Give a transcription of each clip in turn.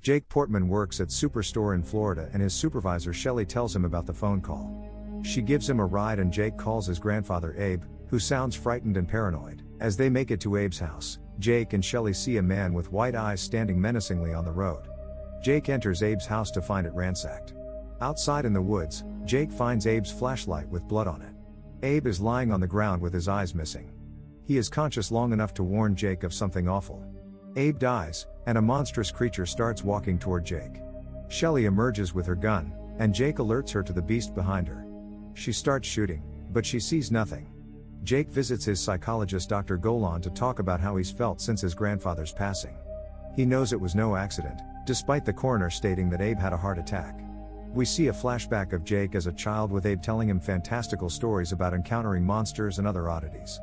Jake Portman works at Superstore in Florida and his supervisor Shelley tells him about the phone call. She gives him a ride and Jake calls his grandfather Abe, who sounds frightened and paranoid. As they make it to Abe's house, Jake and Shelley see a man with white eyes standing menacingly on the road. Jake enters Abe's house to find it ransacked. Outside in the woods, Jake finds Abe's flashlight with blood on it. Abe is lying on the ground with his eyes missing. He is conscious long enough to warn Jake of something awful. Abe dies, and a monstrous creature starts walking toward Jake. Shelley emerges with her gun, and Jake alerts her to the beast behind her. She starts shooting, but she sees nothing. Jake visits his psychologist Dr. Golan to talk about how he's felt since his grandfather's passing. He knows it was no accident, despite the coroner stating that Abe had a heart attack. We see a flashback of Jake as a child with Abe telling him fantastical stories about encountering monsters and other oddities.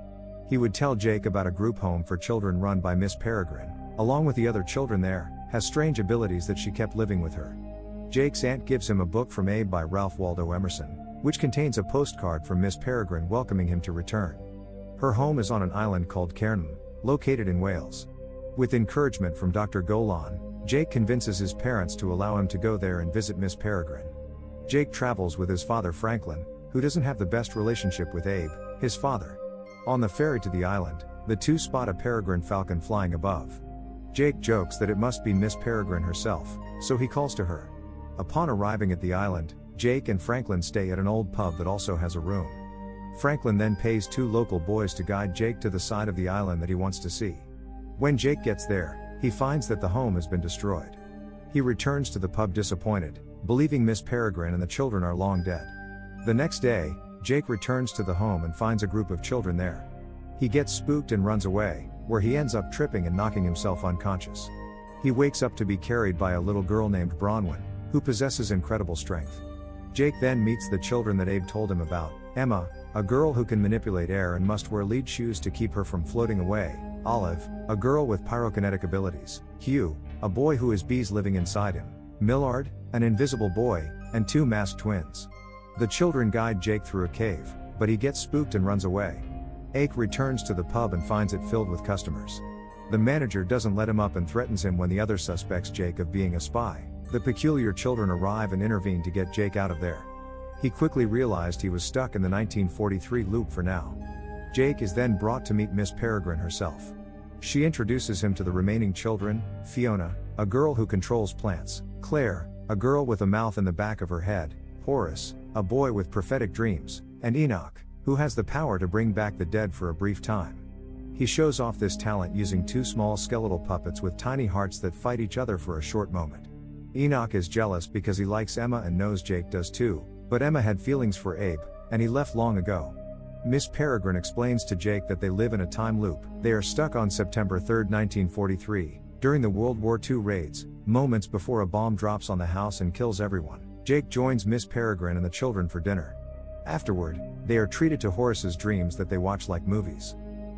He would tell Jake about a group home for children run by Miss Peregrine, along with the other children there, has strange abilities that she kept living with her. Jake's aunt gives him a book from Abe by Ralph Waldo Emerson, which contains a postcard from Miss Peregrine welcoming him to return. Her home is on an island called Cairnham, located in Wales. With encouragement from Dr. Golan, Jake convinces his parents to allow him to go there and visit Miss Peregrine. Jake travels with his father Franklin, who doesn't have the best relationship with Abe, his father. On the ferry to the island, the two spot a peregrine falcon flying above. Jake jokes that it must be Miss Peregrine herself, so he calls to her. Upon arriving at the island, Jake and Franklin stay at an old pub that also has a room. Franklin then pays two local boys to guide Jake to the side of the island that he wants to see. When Jake gets there, he finds that the home has been destroyed. He returns to the pub disappointed, believing Miss Peregrine and the children are long dead. The next day, Jake returns to the home and finds a group of children there. He gets spooked and runs away, where he ends up tripping and knocking himself unconscious. He wakes up to be carried by a little girl named Bronwyn, who possesses incredible strength. Jake then meets the children that Abe told him about: Emma, a girl who can manipulate air and must wear lead shoes to keep her from floating away; Olive, a girl with pyrokinetic abilities; Hugh, a boy who has bees living inside him; Millard, an invisible boy; and two masked twins. The children guide Jake through a cave, but he gets spooked and runs away. Ake returns to the pub and finds it filled with customers. The manager doesn't let him up and threatens him when the other suspects Jake of being a spy. The peculiar children arrive and intervene to get Jake out of there. He quickly realized he was stuck in the 1943 loop for now. Jake is then brought to meet Miss Peregrine herself. She introduces him to the remaining children: Fiona, a girl who controls plants; Claire, a girl with a mouth in the back of her head; Horace, a boy with prophetic dreams; and Enoch, who has the power to bring back the dead for a brief time. He shows off this talent using two small skeletal puppets with tiny hearts that fight each other for a short moment. Enoch is jealous because he likes Emma and knows Jake does too, but Emma had feelings for Abe, and he left long ago. Miss Peregrine explains to Jake that they live in a time loop. They are stuck on September 3, 1943, during the World War II raids, moments before a bomb drops on the house and kills everyone. Jake joins Miss Peregrine and the children for dinner. Afterward, they are treated to Horace's dreams that they watch like movies.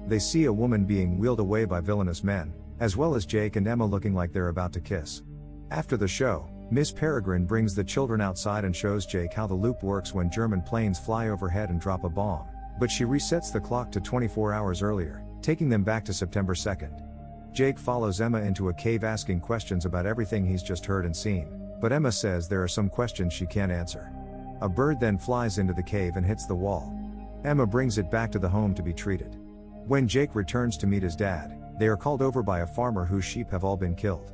They see a woman being wheeled away by villainous men, as well as Jake and Emma looking like they're about to kiss. After the show, Miss Peregrine brings the children outside and shows Jake how the loop works when German planes fly overhead and drop a bomb, but she resets the clock to 24 hours earlier, taking them back to September 2nd. Jake follows Emma into a cave asking questions about everything he's just heard and seen, but Emma says there are some questions she can't answer. A bird then flies into the cave and hits the wall. Emma brings it back to the home to be treated. When Jake returns to meet his dad, they are called over by a farmer whose sheep have all been killed.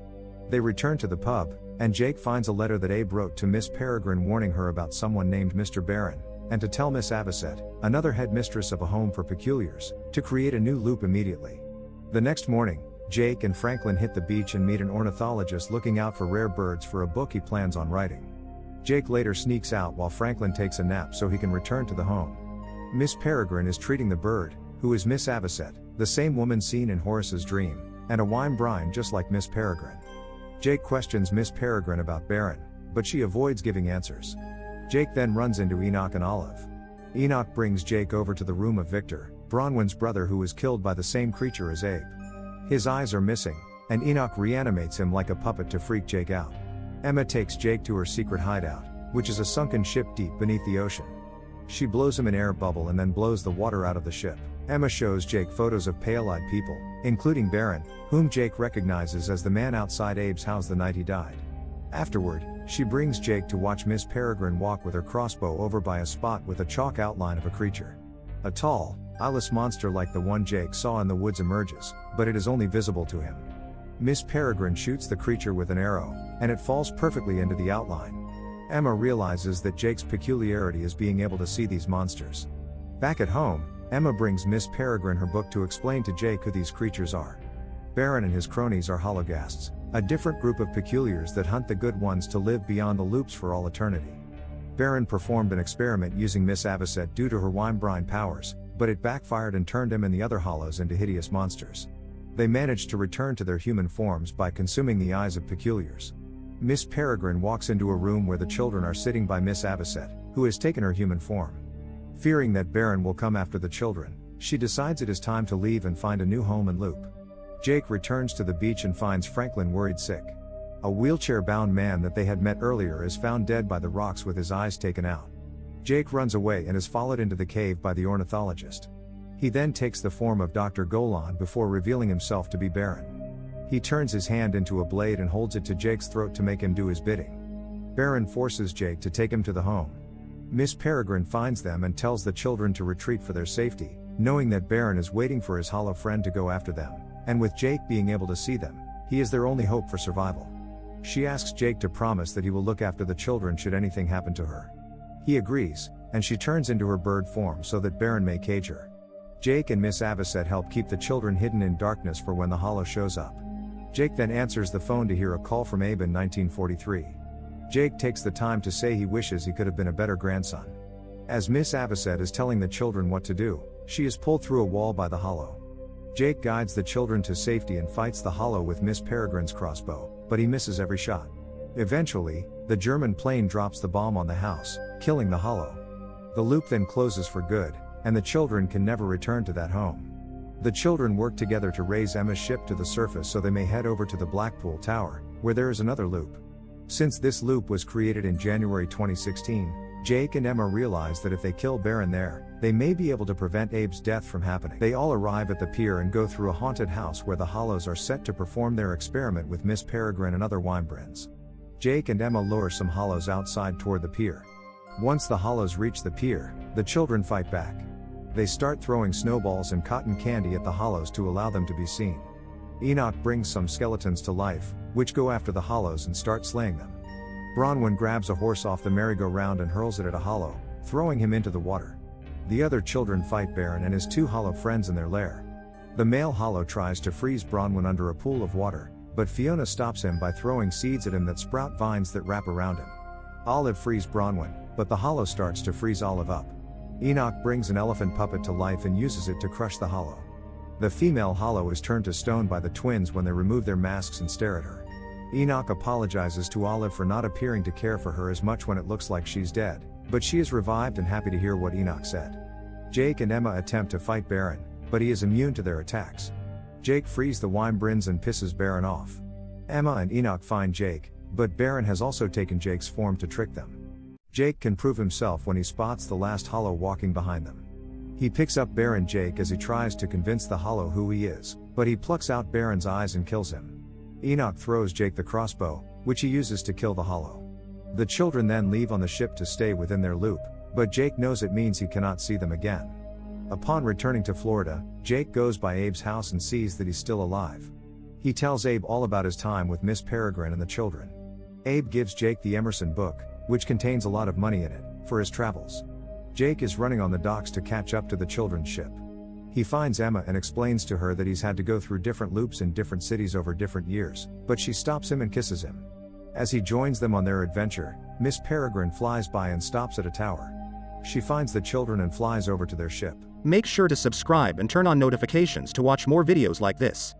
They return to the pub, and Jake finds a letter that Abe wrote to Miss Peregrine warning her about someone named Mr. Barron, and to tell Miss Avocet, another headmistress of a home for peculiars, to create a new loop immediately. The next morning, Jake and Franklin hit the beach and meet an ornithologist looking out for rare birds for a book he plans on writing. Jake later sneaks out while Franklin takes a nap so he can return to the home. Miss Peregrine is treating the bird, who is Miss Avocet, the same woman seen in Horace's dream, and a wine brine just like Miss Peregrine. Jake questions Miss Peregrine about Barron, but she avoids giving answers. Jake then runs into Enoch and Olive. Enoch brings Jake over to the room of Victor, Bronwyn's brother who was killed by the same creature as Abe. His eyes are missing, and Enoch reanimates him like a puppet to freak Jake out. Emma takes Jake to her secret hideout, which is a sunken ship deep beneath the ocean. She blows him an air bubble and then blows the water out of the ship. Emma shows Jake photos of pale-eyed people, including Baron, whom Jake recognizes as the man outside Abe's house the night he died. Afterward, she brings Jake to watch Miss Peregrine walk with her crossbow over by a spot with a chalk outline of a creature. A tall, eyeless monster like the one Jake saw in the woods emerges, but it is only visible to him. Miss Peregrine shoots the creature with an arrow, and it falls perfectly into the outline. Emma realizes that Jake's peculiarity is being able to see these monsters. Back at home, Emma brings Miss Peregrine her book to explain to Jake who these creatures are. Baron and his cronies are hologhasts, a different group of peculiars that hunt the good ones to live beyond the loops for all eternity. Baron performed an experiment using Miss Avocet due to her wine-brine powers, but it backfired and turned him and the other hollows into hideous monsters. They managed to return to their human forms by consuming the eyes of peculiars. Miss Peregrine walks into a room where the children are sitting by Miss Avocet, who has taken her human form. Fearing that Baron will come after the children, she decides it is time to leave and find a new home and loop. Jake returns to the beach and finds Franklin worried sick. A wheelchair-bound man that they had met earlier is found dead by the rocks with his eyes taken out. Jake runs away and is followed into the cave by the ornithologist. He then takes the form of Dr. Golan before revealing himself to be Baron. He turns his hand into a blade and holds it to Jake's throat to make him do his bidding. Baron forces Jake to take him to the home. Miss Peregrine finds them and tells the children to retreat for their safety, knowing that Baron is waiting for his hollow friend to go after them, and with Jake being able to see them, he is their only hope for survival. She asks Jake to promise that he will look after the children should anything happen to her. He agrees, and she turns into her bird form so that Baron may cage her. Jake and Miss Avocet help keep the children hidden in darkness for when the hollow shows up. Jake then answers the phone to hear a call from Abe in 1943. Jake takes the time to say he wishes he could have been a better grandson. As Miss Avocet is telling the children what to do, she is pulled through a wall by the hollow. Jake guides the children to safety and fights the hollow with Miss Peregrine's crossbow, but he misses every shot. Eventually, the German plane drops the bomb on the house, killing the hollow. The loop then closes for good, and the children can never return to that home. The children work together to raise Emma's ship to the surface so they may head over to the Blackpool Tower, where there is another loop. Since this loop was created in January 2016, Jake and Emma realize that if they kill Baron there, they may be able to prevent Abe's death from happening. They all arrive at the pier and go through a haunted house where the hollows are set to perform their experiment with Miss Peregrine and other winebrins. Jake and Emma lure some hollows outside toward the pier. Once the hollows reach the pier, the children fight back. They start throwing snowballs and cotton candy at the hollows to allow them to be seen. Enoch brings some skeletons to life, which go after the hollows and start slaying them. Bronwyn grabs a horse off the merry-go-round and hurls it at a hollow, throwing him into the water. The other children fight Baron and his two hollow friends in their lair. The male hollow tries to freeze Bronwyn under a pool of water, but Fiona stops him by throwing seeds at him that sprout vines that wrap around him. Olive frees Bronwyn, but the hollow starts to freeze Olive up. Enoch brings an elephant puppet to life and uses it to crush the hollow. The female hollow is turned to stone by the twins when they remove their masks and stare at her. Enoch apologizes to Olive for not appearing to care for her as much when it looks like she's dead, but she is revived and happy to hear what Enoch said. Jake and Emma attempt to fight Baron, but he is immune to their attacks. Jake frees the winebrins and pisses Baron off. Emma and Enoch find Jake, but Baron has also taken Jake's form to trick them. Jake can prove himself when he spots the last hollow walking behind them. He picks up Baron Jake as he tries to convince the hollow who he is, but he plucks out Baron's eyes and kills him. Enoch throws Jake the crossbow, which he uses to kill the hollow. The children then leave on the ship to stay within their loop, but Jake knows it means he cannot see them again. Upon returning to Florida, Jake goes by Abe's house and sees that he's still alive. He tells Abe all about his time with Miss Peregrine and the children. Abe gives Jake the Emerson book, which contains a lot of money in it, for his travels. Jake is running on the docks to catch up to the children's ship. He finds Emma and explains to her that he's had to go through different loops in different cities over different years, but she stops him and kisses him. As he joins them on their adventure, Miss Peregrine flies by and stops at a tower. She finds the children and flies over to their ship. Make sure to subscribe and turn on notifications to watch more videos like this.